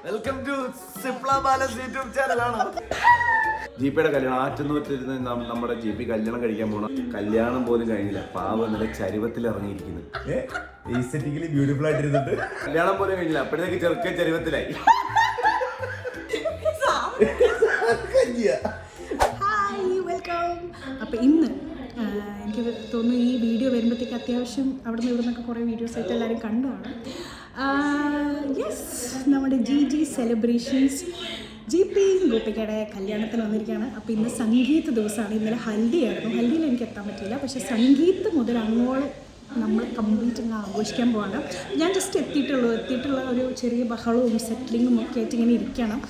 Welcome to സിപ്ല balance YouTube ചാനലാണ്. ജിപിയുടെ കല്യാണം ആറ്റുന്നൂറ്റിരുന്ന് നമ്മുടെ ജിപി കല്യാണം കഴിക്കാൻ പോണം. കല്യാണം പോലും കഴിഞ്ഞില്ല, പാവ നില ചരിവത്തിൽ ഇറങ്ങിയിരിക്കുന്നു. ബ്യൂട്ടിഫുൾ ആയിട്ടിരുന്നിട്ട് കല്യാണം പോലും കഴിഞ്ഞില്ല, അപ്പോഴത്തേക്ക് ചെറുക്കൻ ചരിവത്തിലായി. Hi, welcome. അപ്പോൾ ഇന്ന് എനിക്ക് തോന്നുന്നു ഈ വീഡിയോ വരുമ്പോഴത്തേക്ക് അത്യാവശ്യം അവിടെ നിന്ന് ഇവിടെ നിന്നൊക്കെ കുറേ വീഡിയോസ് ആയിട്ട് എല്ലാവരും കണ്ടാണ്. യെസ്, നമ്മുടെ ജി സെലിബ്രേഷൻസ് GP ഗോപികയുടെ കല്യാണത്തിന് വന്നിരിക്കുകയാണ്. അപ്പോൾ ഇന്ന് സംഗീത ദിവസമാണ്. ഇന്നലെ ഹൽദിയായിരുന്നു. ഹൽദിയിൽ എനിക്ക് എത്താൻ പറ്റില്ല, പക്ഷേ സംഗീത് മുതൽ അങ്ങോളം നമ്മൾ കംപ്ലീറ്റ് അങ്ങ് ആഘോഷിക്കാൻ പോവാണ്. ഞാൻ ജസ്റ്റ് എത്തിയിട്ടുള്ള ഒരു ചെറിയ ബഹളവും സെറ്റിലിങ്ങും ഒക്കെ ആയിട്ട് ഇങ്ങനെ ഇരിക്കണം.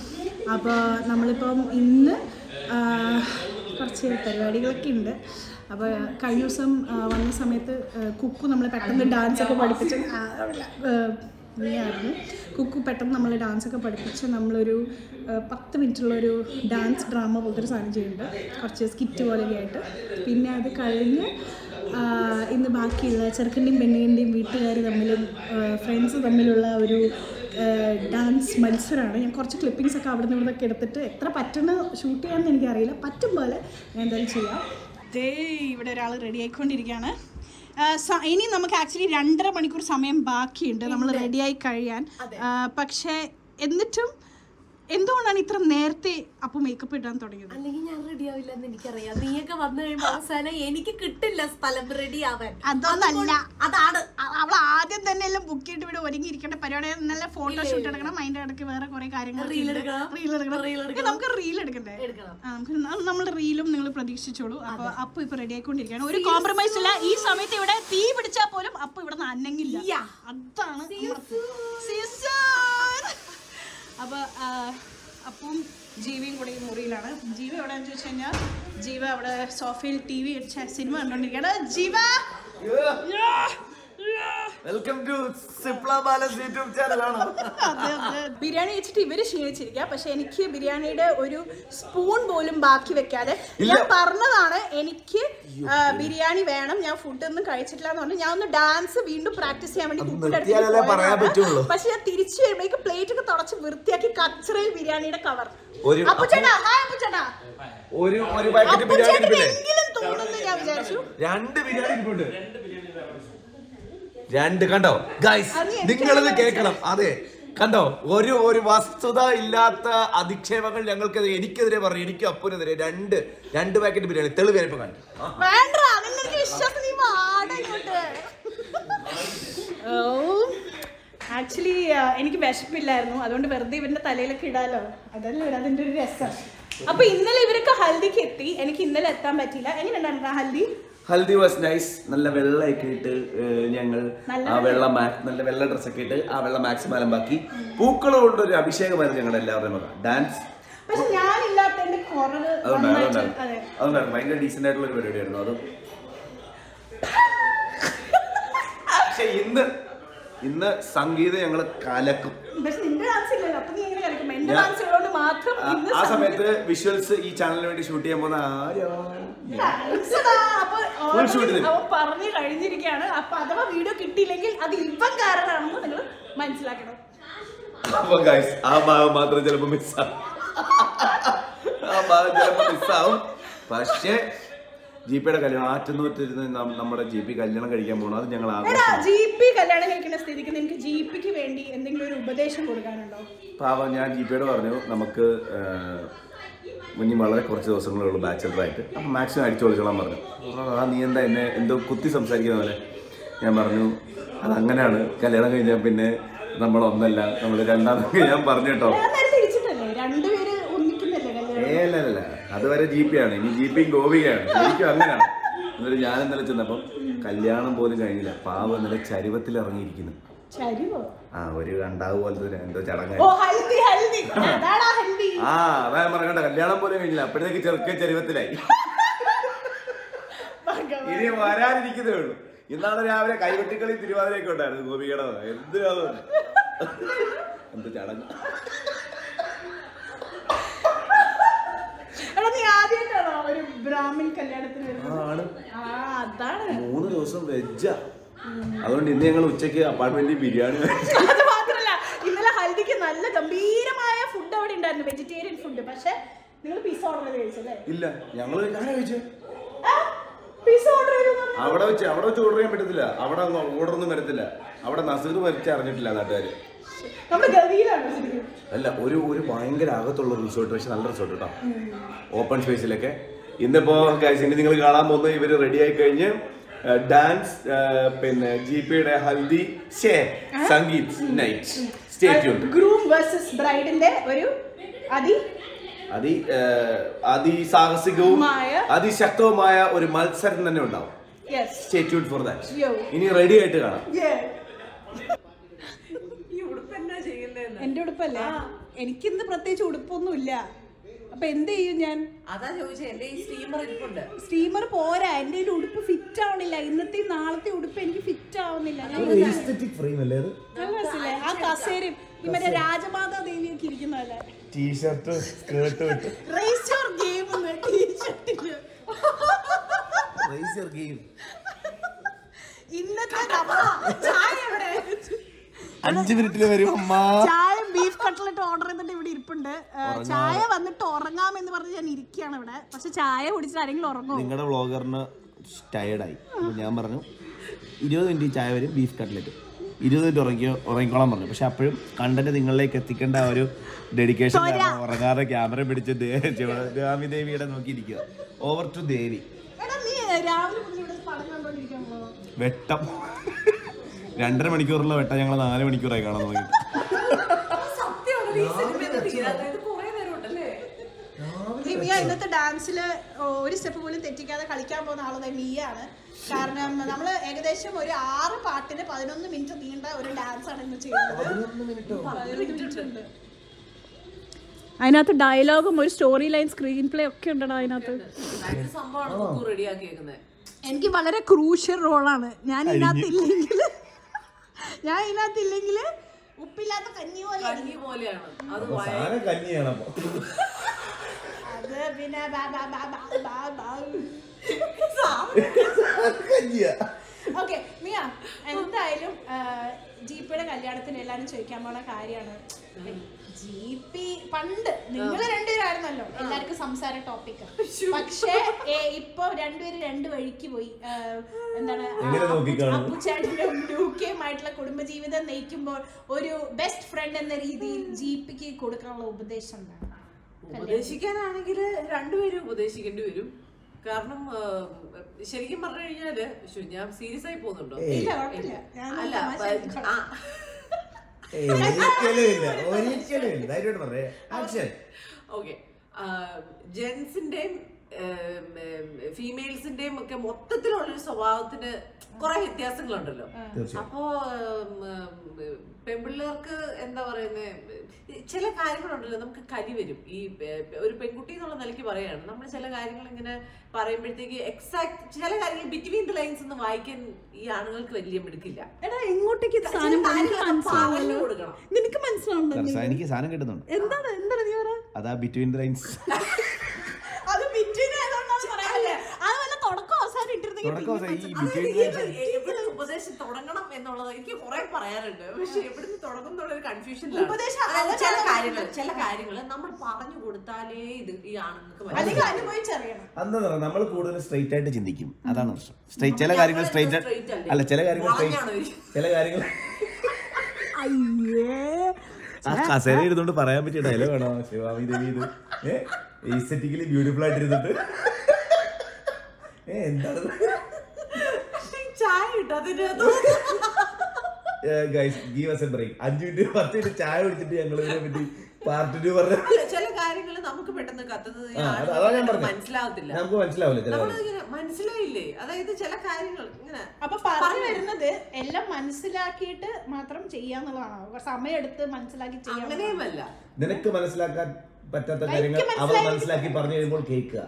അപ്പോൾ നമ്മളിപ്പം ഇന്ന് കുറച്ച് പരിപാടികളൊക്കെ ഉണ്ട്. അപ്പോൾ കഴിഞ്ഞ ദിവസം വന്ന സമയത്ത് കുക്കു നമ്മളെ പെട്ടെന്ന് ഡാൻസൊക്കെ പഠിപ്പിച്ച് ആയിരുന്നു. കുക്കു പെട്ടെന്ന് നമ്മൾ ഡാൻസൊക്കെ പഠിപ്പിച്ച് നമ്മളൊരു 10 മിനിറ്റുള്ളൊരു ഡാൻസ് ഡ്രാമ പോലത്തെ ഒരു സാധനം ചെയ്യുന്നുണ്ട്, കുറച്ച് സ്കിറ്റ് പോലെയൊക്കെ ആയിട്ട്. പിന്നെ അത് കഴിഞ്ഞ് ഇന്ന് ബാക്കിയുള്ള ചെറുക്കൻ്റെയും പെണ്ണിൻ്റെയും വീട്ടുകാർ തമ്മിലും ഫ്രണ്ട്സ് തമ്മിലുള്ള ഒരു ഡാൻസ് മത്സരമാണ്. ഞാൻ കുറച്ച് ക്ലിപ്പിങ്സൊക്കെ അവിടെ നിന്ന് ഇവിടെയൊക്കെ എടുത്തിട്ട് എത്ര പറ്റുന്ന ഷൂട്ട് ചെയ്യാമെന്ന് എനിക്കറിയില്ല, പറ്റും പോലെ ഞാൻ എന്തായാലും ചെയ്യാം. ഇവിടെ ഒരാൾ റെഡി ആയിക്കൊണ്ടിരിക്കുകയാണ്. ഇനി നമുക്ക് ആക്ച്വലി 2.5 മണിക്കൂർ സമയം ബാക്കിയുണ്ട് നമ്മൾ റെഡിയായി കഴിയാൻ. പക്ഷേ എന്നിട്ടും എന്തുകൊണ്ടാണ് ഇത്ര നേരത്തെ അപ്പൊ മേക്കപ്പ് ഇടാൻ തുടങ്ങിയത്? അല്ലെങ്കിൽ ഞാൻ റെഡി ആവില്ല എന്ന് എനിക്കറിയാം. നീയൊക്കെ വന്നു കഴിയുമ്പോൾ അവസാനം എനിക്ക് കിട്ടില്ല സ്ഥലം റെഡി ആവാൻ. അതൊന്നല്ല, അതാണ് അവൾ ആദ്യം തന്നെ എല്ലാം ബുക്ക് ചെയ്തിട്ട് ഇവിടെ ഒരുങ്ങിയിരിക്കേണ്ട പരിപാടി. നല്ല ഫോട്ടോഷൂട്ട് എടുക്കണം, അതിന്റെ ഇടയ്ക്ക് വേറെ കുറെ കാര്യങ്ങൾ, റീൽ എടുക്കണം. നമുക്ക് റീൽ എടുക്കണ്ടേ? നമ്മൾ റീലും നിങ്ങൾ പ്രതീക്ഷിച്ചോളൂ. അപ്പൊ ഇപ്പൊ റെഡി ആയിക്കൊണ്ടിരിക്കുകയാണ്. ഒരു കോംപ്രമൈസ് ഇല്ല. ഈ സമയത്ത് ഇവിടെ തീ പിടിച്ചാൽ പോലും അപ്പൊ ഇവിടെ നിന്ന് അനങ്ങില്ല. അതാണ് അപ്പോൾ അപ്പം ജീവയും കൂടെ ഈ മുറിയിലാണ്. ജീവ എവിടെയാണെന്ന് ചോദിച്ചു കഴിഞ്ഞാൽ ജീവ അവിടെ സോഫയിൽ TV സിനിമ കണ്ടോണ്ടിരിക്കുകയാണ്. ജീവ വെൽക്കം ടു സിപ്ല ബാലൻസ് യൂട്യൂബ് ചാനലാണ്. ബിരിയാണി വെച്ചിട്ട് ഇവര് ക്ഷീണിച്ചിരിക്കുക. പക്ഷെ എനിക്ക് ബിരിയാണിയുടെ ഒരു സ്പൂൺ പോലും ബാക്കി വെക്കാതെ ഞാൻ പറഞ്ഞതാണ് എനിക്ക് ബിരിയാണി വേണം, ഞാൻ ഫുഡൊന്നും കഴിച്ചിട്ടില്ല എന്ന് പറഞ്ഞു. ഞാൻ ഒന്ന് ഡാൻസ് വീണ്ടും പ്രാക്ടീസ് ചെയ്യാൻ വേണ്ടി പക്ഷെ ഞാൻ തിരിച്ചു വരുമ്പോഴേക്ക് പ്ലേറ്റ് ഒക്കെ തുടച്ച് വൃത്തിയാക്കി കച്ചറയിൽ ബിരിയാണിയുടെ കവർ തോന്നുന്നു ഞാൻ വിചാരിച്ചു. 2 ബിരിയാണി രണ്ട് കണ്ടോ ഗൈസ്, നിങ്ങളിത് കേൾക്കണം. അതെ കണ്ടോ, ഒരു വസ്തുത ഇല്ലാത്ത അധിക്ഷേപങ്ങൾ ഞങ്ങൾക്കെതിരെ, എനിക്കെതിരെ പറഞ്ഞു, എനിക്ക് അപ്പനെതിരെ 2 പാക്കറ്റ് ബിരിയാണി തെളിവേപ്പം കണ്ടു. ആക്ച്വലി എനിക്ക് വിശപ്പില്ലായിരുന്നു, അതുകൊണ്ട് വെറുതെ ഇവന്റെ തലയിലൊക്കെ ഇടാലോ, അതല്ലേ അതിന്റെ ഒരു രസം. അപ്പൊ ഇന്നലെ ഇവരൊക്കെ ഹൽദിക്ക് എത്തി, എനിക്ക് ഇന്നലെ എത്താൻ പറ്റിയില്ല. എങ്ങനെയുണ്ടായിരുന്നു ഹൽദി? Haldi was nice. നല്ല വെള്ളമൊക്കെ ഇട്ട് ഞങ്ങൾ ആ നല്ല വെള്ള ഡ്രസ്സൊക്കെ ഇട്ട് ആ വെള്ള മാക്സിമം അലമ്പാക്കി പൂക്കൾ കൊണ്ടൊരു അഭിഷേകമായിരുന്നു ഞങ്ങളുടെ എല്ലാവരുടെയും ഡാൻസ്. അതുകൊണ്ടായിരുന്നു ഭയങ്കര ഡീസന്റ് ആയിട്ടുള്ള ഒരു പരിപാടിയായിരുന്നു അത്. പക്ഷെ ഇന്ന് സംഗീതം ഞങ്ങൾ കലക്കും. ആ സമയത്ത് വിഷ്വൽസ് ഈ ചാനലിന് വേണ്ടി ഷൂട്ട് ചെയ്യാൻ പോകുന്ന പറഞ്ഞു കഴിഞ്ഞിരിക്കുകയാണ്. അപ്പൊ അഥവാ വീഡിയോ കിട്ടിയില്ലെങ്കിൽ അത് ഇവൻ കാരണമാണെന്ന് നിങ്ങൾ മനസ്സിലാക്കണം. ആ ഭാഗം മാത്രം ചിലപ്പോ മിസ്സാവും. പക്ഷേ ജിപിയുടെ കല്യാണം ആറ്റുന്നൂറ്റിരുന്ന് നമ്മുടെ ജിപി കല്യാണം കഴിക്കാൻ പോകണം. അത് ഞങ്ങൾ ജിപി കല്യാണം കഴിക്കുന്ന സ്ഥിതിക്ക് നിങ്ങൾക്ക് ജിപിക്ക് വേണ്ടി എന്തെങ്കിലും ഒരു ഉപദേശം കൊടുക്കാനുണ്ടോ? പാവം, ഞാൻ ജിപിയോട് പറഞ്ഞു നമുക്ക് മുന്നിൽ വളരെ കുറച്ച് ദിവസങ്ങളേ ഉള്ളൂ ബാച്ചലറായിട്ട്, അപ്പം മാക്സിമം അടിച്ചു പൊളിച്ചോളാൻ പറഞ്ഞു. നീ എന്താ എന്നെ എന്തോ കുത്തി സംസാരിക്കുന്ന പോലെ. ഞാൻ പറഞ്ഞു അതങ്ങനെയാണ്, കല്യാണം കഴിഞ്ഞാൽ പിന്നെ നമ്മളൊന്നല്ല, നമ്മൾ രണ്ടാമത് ഞാൻ പറഞ്ഞു കേട്ടോ. അല്ല, അതുവരെ ജിപിയാണ്, ഇനി ജിപിയും ഗോപികയാണ്, എനിക്കും അങ്ങനെയാണ്. എന്നിട്ട് ഞാൻ ഇന്നലെ ചെന്നപ്പം കല്യാണം പോലും കഴിഞ്ഞില്ല, പാവ നില ചരിവത്തിൽ ഇറങ്ങിയിരിക്കുന്നു. ഒരു കണ്ടാവ് പോലത്തെ എന്തോ ചടങ്ങായി. അതാ ഞാൻ പറഞ്ഞ കല്യാണം പോലും കഴിഞ്ഞില്ല, അപ്പോഴത്തേക്ക് ചെറുക്കൻ ചരിവത്തിലായി. ഇനി വരാനിരിക്കുന്നേ ഉള്ളൂ. ഇന്നാണ് രാവിലെ കൈകൊട്ടിക്കളി തിരുവാതിരയൊക്കെ ഉണ്ടായിരുന്നു ഗോപികയുടെ. എന്ത് ചടങ്ങ്. ബ്രാഹ്മിൻ കല്യാണത്തിന് 3 ദിവസം വെജാ. അതുകൊണ്ട് ഇന്ന് ഞങ്ങൾ ഉച്ചയ്ക്ക് അപ്പാർട്ട്മെന്റിൽ ബിരിയാണി. അത് മാത്രല്ല, ഇന്നലെ ഹൽദിക്ക് നല്ല ഗംഭീരമായ ഫുഡ് അവിടെ ഉണ്ടായിരുന്നു, വെജിറ്റേറിയൻ ഫുഡ്. പക്ഷെ നിങ്ങൾ പിസ്സ ഓർഡർ ചെയ്ത് കഴിച്ചല്ലേ? ഇല്ല, ഞങ്ങള് ഞാനാ കഴിച്ചു. പിസ്സ ഓർഡർ ചെയ്തു അവിടെ വെച്ച് ഓർഡർ ചെയ്യാൻ പറ്റത്തില്ല. അവിടെ ഓർഡർ ഒന്നും വരത്തില്ല. അവിടെ നസീർ വരച്ച് അറിഞ്ഞിട്ടില്ല നാട്ടുകാര്. നമ്മുടെ ഗവിയിലാണ് ശരിക്കും. അല്ല, ഒരു ഭയങ്കര അകത്തുള്ള റിസോർട്ട്, പക്ഷെ നല്ല റിസോർട്ട് കേട്ടോ, ഓപ്പൺ സ്പേസിലൊക്കെ. ഇന്നിപ്പോ ഇനി നിങ്ങൾ കാണാൻ പോകുന്നത് ഇവര് റെഡി ആയി കഴിഞ്ഞ് ഡാൻസ്, പിന്നെ GPയുടെ haldi sangeet night. Stay tuned. Groom versus ബ്രൈഡിന്റെ ഒരു അതിസാഹസികവും അതിശക്തവുമായ ഒരു മത്സരം തന്നെ ഉണ്ടാവും. Stay tuned for that. ഇനി റെഡി ആയിട്ട് കാണാം. എന്റെ ഉടുപ്പല്ല, എനിക്കിന്ന് പ്രത്യേകിച്ച് ഉടുപ്പൊന്നും ഇല്ല. അപ്പൊ എന്ത് ചെയ്യും ഞാൻ? അതാ ചോദിച്ചേ, എന്റെ ഈ സ്റ്റീമർ ഇരിപ്പുണ്ട്. സ്റ്റീമർ പോരാ, എന്റെ ഉടുപ്പ് ഫിറ്റ് ആവണില്ല. ഇന്നത്തെ നാളത്തെ ഉടുപ്പ് എനിക്ക് ഫിറ്റ് ആവുന്നില്ല. ആ കസേരയും ഈ മറ്റേ രാജമാതാ ദേവിയൊക്കെ ഇരിക്കുന്നതല്ലേ. ടീഷർട്ട് സ്കേർട്ട് വിട്ട് ഇന്നത്തെ ചായ എവിടെ? 5 മിനിറ്റിൽ വരും അമ്മ. ചായ ബീഫ് കട്ട്ലറ്റ് ഓർഡർ ചെയ്തിട്ട് ഇവിടെ ഇരിപ്പുണ്ട്. ചായ വന്നിട്ട് ഉറങ്ങാമെന്ന് പറഞ്ഞ് ഞാൻ ഇരിക്കുകയാണ് ഇവിടെ. പക്ഷെ ചായ കുടിച്ചിട്ട് ആരെങ്കിലും ഉറങ്ങും? നിങ്ങളുടെ വ്ളോഗറിന് ടയർഡായി. ഞാൻ പറഞ്ഞു 20 മിനിറ്റ് ചായ വരും, ബീഫ് കട്ട്ലറ്റ് 20 മിനിറ്റ് ഉറങ്ങിക്കോളാൻ പറഞ്ഞു. പക്ഷെ അപ്പോഴും കണ്ടന്റ് നിങ്ങളിലേക്ക് എത്തിക്കേണ്ട ആ ഒരു ഡെഡിക്കേഷൻ ഉറങ്ങാതെ ക്യാമറ പിടിച്ച് ദേവി ദേവിയുടെ നോക്കിയിരിക്കുക. ഓവർ ടു ദേവി. വെട്ടം 2.5 മണിക്കൂറുള്ള വെട്ടം ഞങ്ങൾ 4 മണിക്കൂറായി കാണാൻ നോക്കി. ഇന്നത്തെ ഡാൻസിൽ ഒരു സ്റ്റെപ്പ് പോലും തെറ്റിക്കാതെ കളിക്കാൻ പോകുന്ന ആളെ മിയാണ്. കാരണം നമ്മൾ ഏകദേശം ഒരു 6 പാട്ടിന് 11 മിനിറ്റ് നീണ്ട ഒരു ഡാൻസ് ആണ് ഇന്ന് ചെയ്യുന്നത്. അതിനകത്ത് ഡയലോഗും ഒരു സ്റ്റോറി ലൈൻ, സ്ക്രീൻ പ്ലേ ഒക്കെ ഉണ്ടോ അതിനകത്ത്. എനിക്ക് വളരെ ക്രൂഷ്യൽ റോളാണ്. ഞാൻ ഇതിനകത്തില്ലെങ്കിൽ ഉപ്പില്ലാത്ത കഞ്ഞി പോലെയാണ്. അത് പിന്നെ ഓക്കെ മിയ, എന്തായാലും GPയുടെ കല്യാണത്തിന് എല്ലാരും ചോദിക്കാൻ പോണ കാര്യമാണ്. GP പണ്ട് നിങ്ങൾ രണ്ടുപേരായിരുന്നല്ലോ എല്ലാവർക്കും സംസാര ടോപ്പിക്. പക്ഷേ ഇപ്പൊ രണ്ടുപേരും 2 വഴിക്ക് പോയി. എന്താണ്, അപ്പുചേട്ടനും ലുക്കയുമായിട്ടുള്ള കുടുംബജീവിതം നയിക്കുമ്പോൾ ഒരു ബെസ്റ്റ് ഫ്രണ്ട് എന്ന രീതിയിൽ GPക്ക് കൊടുക്കാനുള്ള ഉപദേശം എന്താണ്? ഉപദേശിക്കാനാണെങ്കിൽ രണ്ടുപേരും ഉപദേശിക്കേണ്ടി വരും. കാരണം ശരിക്കും പറഞ്ഞു കഴിഞ്ഞാല് ഞാൻ സീരിയസ് ആയി പോകുന്നുണ്ടോ? അല്ല, ഓക്കെ, ജെൻസിന്റെയും ഫീമെയിൽസിന്റെയും ഒക്കെ മൊത്തത്തിലുള്ളൊരു സ്വഭാവത്തിന് കുറെ വ്യത്യാസങ്ങളുണ്ടല്ലോ. അപ്പോ പെൺപിള്ളേർക്ക് എന്താ പറയുന്നത്, ചില കാര്യങ്ങളുണ്ടല്ലോ നമുക്ക് കലി വരും. ഈ ഒരു പെൺകുട്ടി എന്നുള്ള നിലയ്ക്ക് പറയാണ്, നമ്മൾ ചില കാര്യങ്ങൾ ഇങ്ങനെ പറയുമ്പോഴത്തേക്ക് എക്സാക്ട് ചില കാര്യങ്ങൾ ബിറ്റ്വീൻ ദ ലൈൻസ് ഒന്നും വായിക്കാൻ ഈ ആണുങ്ങൾക്ക് വലിയ മിടുക്കില്ല. ഇങ്ങോട്ടേക്ക് കൊടുക്കണം. നിനക്ക് മനസ്സിലാവുന്നുണ്ടോ? എനിക്ക് സാധനം കിട്ടുന്നുണ്ട്. എന്താണ് എന്താണ് നീ പറ? അതാ ബിറ്റ്വീൻ ദ ലൈൻസ്. അത് ബിറ്റ്വീൻ ആയതുകൊണ്ടാണ് പറയാല്ലേ. അത് വല്ല തുടക്കം അവസാനം ഇട്ടിരുന്നെങ്കിൽ ഉപദേശം തുടങ്ങണം എന്നുള്ളത് എനിക്ക് കുറെ പറയാനുണ്ട്. പക്ഷെ എവിടുന്ന് തുടങ്ങും എന്നുള്ളൊരു കൺഫ്യൂഷൻ. ചില കാര്യങ്ങൾ നമ്മൾ പറഞ്ഞു കൊടുത്താലേ ഇത് ഈ ആണുങ്ങൾക്ക് അനുഭവിച്ചറിയണം. എന്താ നമ്മൾ കൂടുതൽ സ്ട്രെയിറ്റ് ആയിട്ട് ചിന്തിക്കും, അതാണ് പ്രശ്നം. ചില കാര്യങ്ങൾ സ്ട്രെയിറ്റ് അല്ല, ചില കാര്യങ്ങൾ ആ കസേര ഇരുന്നോണ്ട് പറയാൻ പറ്റിയ ഡയലോഗ് ആണോ ശിവാമി ദേവി? ഇത് എസ്തെറ്റിക്കലി ബ്യൂട്ടിഫുൾ ആയിട്ടിരുന്നിട്ട് എന്താണ് ചായ കിട്ടാതിന് 5 മിനിറ്റ് 10 മിനിറ്റ് ചായ കുടിച്ചിട്ട് ഞങ്ങൾ ഇതിനെപ്പറ്റി പാർട്ട് 2 പറഞ്ഞു. ചില കാര്യങ്ങൾ നമുക്ക് പെട്ടെന്ന് കത്തുന്നത് മനസ്സിലാവത്തില്ല, നമുക്ക് മനസ്സിലാവില്ല, മനസ്സിലായില്ലേ? അതായത് ചില കാര്യങ്ങൾ ഇങ്ങനെ അപ്പൊ പറഞ്ഞു വരുന്നത് എല്ലാം മനസ്സിലാക്കിയിട്ട് മാത്രം ചെയ്യാന്നുള്ളതാണോ? സമയം എടുത്ത് മനസ്സിലാക്കി ചെയ്യാൻ അങ്ങനെയുമല്ല. നിനക്ക് മനസ്സിലാക്കാൻ പറ്റാത്ത കാര്യങ്ങൾ അവർ മനസ്സിലാക്കി പറഞ്ഞു കഴിയുമ്പോൾ കേൾക്കുക,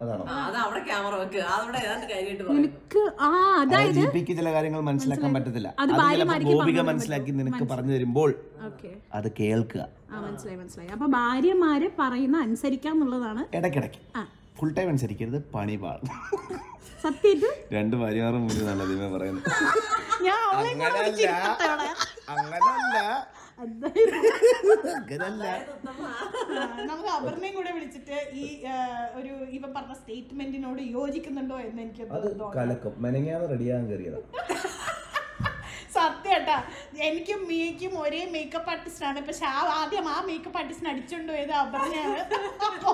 അതാണോ? ജിപിക്ക് ചില കാര്യങ്ങൾ മനസ്സിലാക്കാൻ പറ്റത്തില്ല, ഗോപിക മനസ്സിലാക്കി നിനക്ക് പറഞ്ഞു തരുമ്പോൾ അത് കേൾക്കുക. മനസ്സിലായി. അപ്പൊ ഭാര്യമാര് പറയുന്ന അനുസരിക്കാന്നുള്ളതാണ്. ഇടയ്ക്കിടയ്ക്ക് ഫുൾ ടൈം അനുസരിക്കരുത്, പണി പാടും. സത്യമായിട്ട് 2 ഭാര്യമാരും മുന്നിൽ നല്ലതിമേ പറയുന്നു. അങ്ങനല്ല അങ്ങനല്ല. നമുക്ക് അപർണയും കൂടെ വിളിച്ചിട്ട് ഈ ഒരു ഇവ പറഞ്ഞ സ്റ്റേറ്റ്മെന്റിനോട് യോജിക്കുന്നുണ്ടോ എന്ന് എനിക്ക് അത് കലക്കം മെനങ്ങാതെ റെഡിയാകാൻ കയറിയത്. സത്യട്ടാ, എനിക്കും മിയയ്ക്കും ഒരേ മേക്കപ്പ് ആർട്ടിസ്റ്റ് ആണ്. പക്ഷെ ആദ്യം ആ മേക്കപ്പ് ആർട്ടിസ്റ്റിനെ അടിച്ചോണ്ട് പോയത് അപർണയാണ്. അപ്പൊ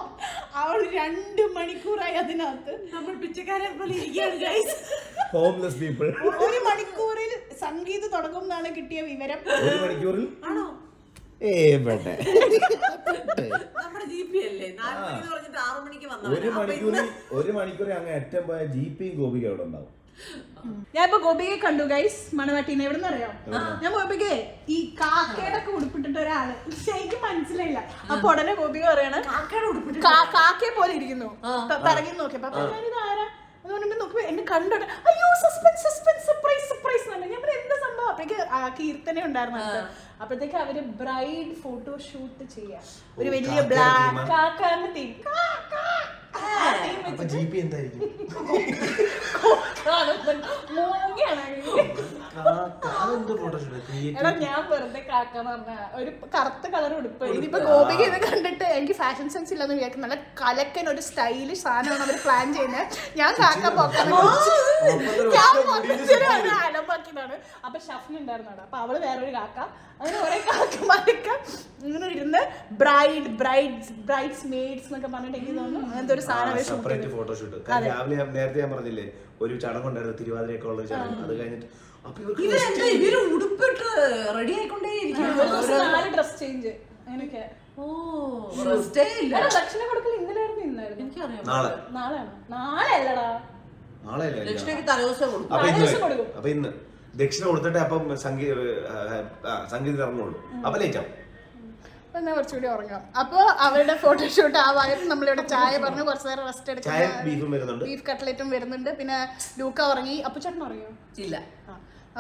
അവൾ 2 മണിക്കൂറായി അതിനകത്ത്. നമ്മൾ പിച്ചക്കാരെ പോലെ ഇരിക്കുകയാണ് ഗൈസ്. Homeless people. 1 മണിക്കൂറിൽ സംഗീത് തുടങ്ങും എന്നാണ് കിട്ടിയ വിവരം. 1 മണിക്കൂറിൽ ആണോ? നമ്മുടെ GP അല്ലേ 4 മണിക്ക് പറഞ്ഞിട്ട് 6 മണിക്ക് വന്നത്. 1 മണിക്കൂറിൽ അങ്ങ് അറ്റം പോയ GPയും ഗോപിക അവിടെ ഉണ്ടാവും. ഞാൻ ഇപ്പൊ ഗോപികയെ കണ്ടു ഗൈസ്, മണവാട്ടീനെ. എവിടെ നിന്ന് അറിയാം? ഞാൻ ഗോപികയെ ഈ കാക്കയുടെ ഒക്കെ ഉടുപ്പിട്ടിട്ട് ഒരാള്, പക്ഷെ എനിക്ക് മനസ്സിലായില്ല. അപ്പൊ ഉടനെ ഗോപിക പറയാണ് കാക്കയെ പോലെ ഇരിക്കുന്നു. പിറകി നോക്കിയപ്പോ ഞാനിതാരാ എന്ന് പറഞ്ഞപ്പോ നോക്കി എന്നെ കണ്ടോട്ടെ, അയ്യോ സസ്പെൻസ് സസ്പെൻസ് സർപ്രൈസ് സർപ്രൈസ് എന്ന് പറഞ്ഞു. ഞാൻ പറഞ്ഞു എന്താ സംഭവം? അപ്പോഴേക്ക് കീർത്തന ഉണ്ടായിരുന്നു. അപ്പോഴത്തേക്ക് അവര് ബ്രൈഡ് ഫോട്ടോഷൂട്ട് ചെയ്യാം. ഒരു വലിയ ബ്ലാക്ക് കാക്കാന്റെ തീം. GP എന്തായിരിക്കും? എടാ ഞാൻ വെറുതെ കാക്കാന്ന് പറഞ്ഞ ഒരു കറുത്ത കളർ ഉടുപ്പ്. ഇതിപ്പോ ഗോപിക ഇത് കണ്ടിട്ട് എനിക്ക് ഫാഷൻ സെൻസ് ഇല്ലെന്ന് വിചാരിക്കും. നല്ല കലക്കൻ ഒരു സ്റ്റൈലിഷ് സാധനമാണ് അവർ പ്ലാൻ ചെയ്യുന്നത്. ഞാൻ കാക്ക പോക്കാണ് അലമ്പാക്കിയതാണ്. അപ്പൊ ഷഫ്ന ഉണ്ടായിരുന്നു അവിടെ. അപ്പൊ അവള് വേറൊരു കാക്ക, അങ്ങനെ കുറെ കാക്കമാരൊക്കെ ഇങ്ങനെ ഇരുന്ന് ബ്രൈഡ്സ് മെയ്ഡ്സ് എന്നൊക്കെ പറഞ്ഞിട്ട് എനിക്ക് തോന്നുന്നു അങ്ങനത്തെ ഒരു സാധനം ഫോട്ടോഷൂട്ട്. രാവിലെ നേരത്തെ ഞാൻ പറഞ്ഞില്ലേ ഒരു ചടങ്ങുണ്ടായിരുന്നു, തിരുവാതിരയൊക്കെ ഉള്ള ചടങ്ങ്. അത് കഴിഞ്ഞിട്ട് ഉടുപ്പിട്ട് റെഡി ആയിക്കൊണ്ടേ ഡ്രസ് ചേഞ്ച് അങ്ങനെയൊക്കെ. ദക്ഷിണ കൊടുക്കൽ ഇന്നലായിരുന്നു. ഇന്നായിരുന്നു എനിക്കറിയാം. നാളെയാണ്. നാളെ അല്ലടാ, ദക്ഷിണക്ക് തലേദിവസം കൊടുക്കും. അപ്പൊ ഇന്ന് ദക്ഷിണ കൊടുത്തിട്ട് അപ്പം സംഗീതം ഇറങ്ങുള്ളൂ. അപ്പൊ ലേറ്റ് ആവും. എന്നാ കുറച്ചുകൂടി ഉറങ്ങാം. അപ്പൊ അവരുടെ ഫോട്ടോഷൂട്ട് ആവാനും നമ്മളിവിടെ ചായ പറഞ്ഞു കുറച്ചു നേരം റെസ്റ്റ് എടുക്കാം. ബീഫ് കട്ട്ലറ്റും വരുന്നുണ്ട്. പിന്നെ ലൂക്ക ഉറങ്ങി. അപ്പൊ ചേട്ടൻ ഉറങ്ങിയോ? ഇല്ല.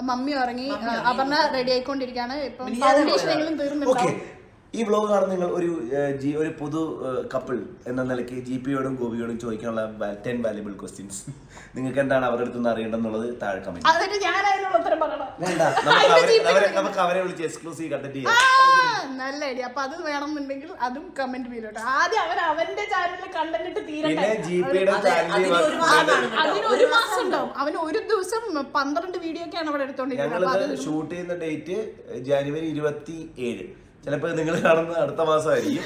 മമ്മി ഉറങ്ങി. അപർണ റെഡി ആയിക്കൊണ്ടിരിക്കുകയാണ്. ഇപ്പൊ ഫൗണ്ടേഷൻ എങ്കിലും തീർന്നുണ്ടാവും. ഈ വ്ലോഗ് കാണുന്ന നിങ്ങൾ ഒരു പുതു കപ്പിൾ എന്ന നിലയ്ക്ക് GPയോടും ഗോപിയോടും ചോദിക്കാനുള്ള 10 വാല്യുബിൾ ക്വസ്റ്റ്യൻസ്. നിങ്ങൾക്ക് എന്താണ് അവരുടെ അടുത്ത് അറിയേണ്ടതെന്നുള്ളത് താഴെ കമന്റ്. നമുക്ക് അവരെ വിളിച്ച് എക്സ്ക്ലൂസീവ് കണ്ടന്റ് ചെയ്യാം. നല്ല ഐഡിയ. അപ്പൊ അത് വേണമെന്നുണ്ടെങ്കിൽ അതും കമന്റ് ചെയ്തോട്ടെ. ആദ്യം അവന്റെ ചാനലിൽ കണ്ടന്റ് തീരട്ടെ. അതിന് 1 മാസം ഉണ്ടാവും. അവന് ഒരു ദിവസം 12 വീഡിയോ ഒക്കെയാണ് അവിടെ എടുത്തോണ്ടിരിക്കുന്നത്. ഷൂട്ട് ചെയ്യുന്ന ഡേറ്റ് ജനുവരി 27. ചിലപ്പോൾ നിങ്ങൾ കാണുന്നത് അടുത്ത മാസമായിരിക്കും.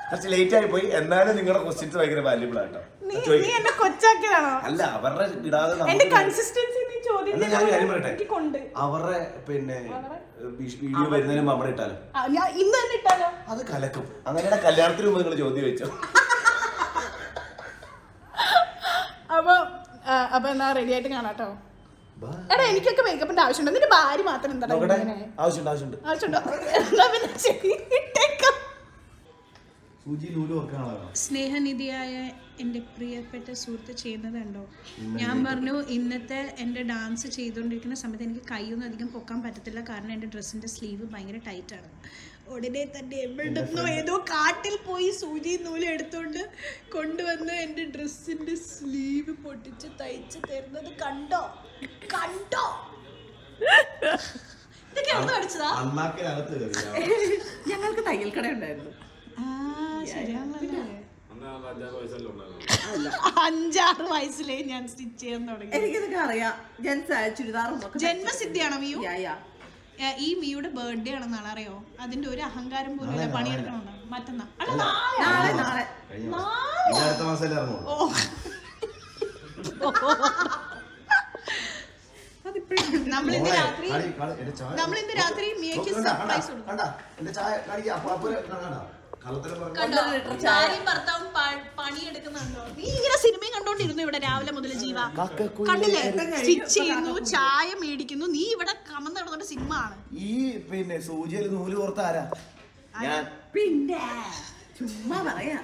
കുറച്ച് ലേറ്റ് ആയി പോയി. എന്നാലും നിങ്ങളുടെ ക്വസ്റ്റ്യൻസ് ഭയങ്കര വാല്യുബിൾ ആട്ടോ. അല്ല അവരുടെ ഇടാതെ ഞാൻ കാര്യം പറയട്ടെ, അവരുടെ പിന്നെ വീഡിയോ വരുന്നതിന് മുമ്പ് അവിടെ ഇട്ടാലോ? അത് കലക്കും. അങ്ങനെ കല്യാണത്തിന് മുമ്പ് നിങ്ങൾ ചോദ്യം വെച്ചോ. അപ്പൊ എന്നാ റെഡി ആയിട്ട് കാണാട്ടോ. എടാ എനിക്കൊക്കെ മേക്കപ്പിന്റെ ആവശ്യമുണ്ട്. നിന്റെ ഭാര്യ മാത്രം എന്താ ആവശ്യമുണ്ടോ? സ്നേഹനിധിയായ എൻ്റെ പ്രിയപ്പെട്ട സുഹൃത്ത് ചെയ്യുന്നതുണ്ടോ? ഞാൻ പറഞ്ഞു ഇന്നത്തെ എൻ്റെ ഡാൻസ് ചെയ്തുകൊണ്ടിരിക്കുന്ന സമയത്ത് എനിക്ക് കൈയൊന്നും അധികം പൊക്കാൻ പറ്റത്തില്ല, കാരണം എൻ്റെ ഡ്രസ്സിൻ്റെ സ്ലീവ് ഭയങ്കര ടൈറ്റാണ്. ഉടനെ തന്നെ എവിടുന്നോ ഏതോ കാട്ടിൽ പോയി സൂചി നൂല് എടുത്തോണ്ട് കൊണ്ടുവന്ന് എൻ്റെ ഡ്രസ്സിൻ്റെ സ്ലീവ് പൊട്ടിച്ച് തയ്ച്ച് തരുന്നത് കണ്ടോ? ഇതൊക്കെ എവിടെ അടിച്ചതാ? ഞങ്ങൾക്ക് തയ്യൽ കട ഉണ്ടായിരുന്നു. 5-6 വയസ്സിലേ ഞാൻ സ്റ്റിച്ച് ചെയ്യാൻ തുടങ്ങി. എനിക്കിതൊക്കെ അറിയാം. ഞാൻ ചുരിദാറും ജന്മസിദ്ധിയാണോ മിയു? ഈ മിയുടെ ബർത്ത്ഡേ ആണ് നാളെ, അറിയോ? അതിന്റെ ഒരു അഹങ്കാരം പോലും ഇല്ല. പണിയെടുക്കണോ? മറ്റന്നാ നാളെ നമ്മളിന്ന് രാത്രി മിയയ്ക്ക് സർപ്രൈസ് കൊടുക്കും. ഭർത്താവും പണിയെടുക്കുന്നുണ്ടോ? നീ ഇങ്ങനെ സിനിമയും കണ്ടോണ്ടിരുന്നു ഇവിടെ രാവിലെ മുതൽ. ജീവ കണ്ടില്ലേ? സ്റ്റിച്ച് ചെയ്യുന്നു, ചായ മേടിക്കുന്നു, നീ ഇവിടെ കമന്ന് നടന്നിട്ട് സിനിമ ആണ്. ഈ പിന്നെ സൂചിയിൽ നൂല് കോർത്ത ആരാ? പിന്നെ ചുമ്മാ പറയാ.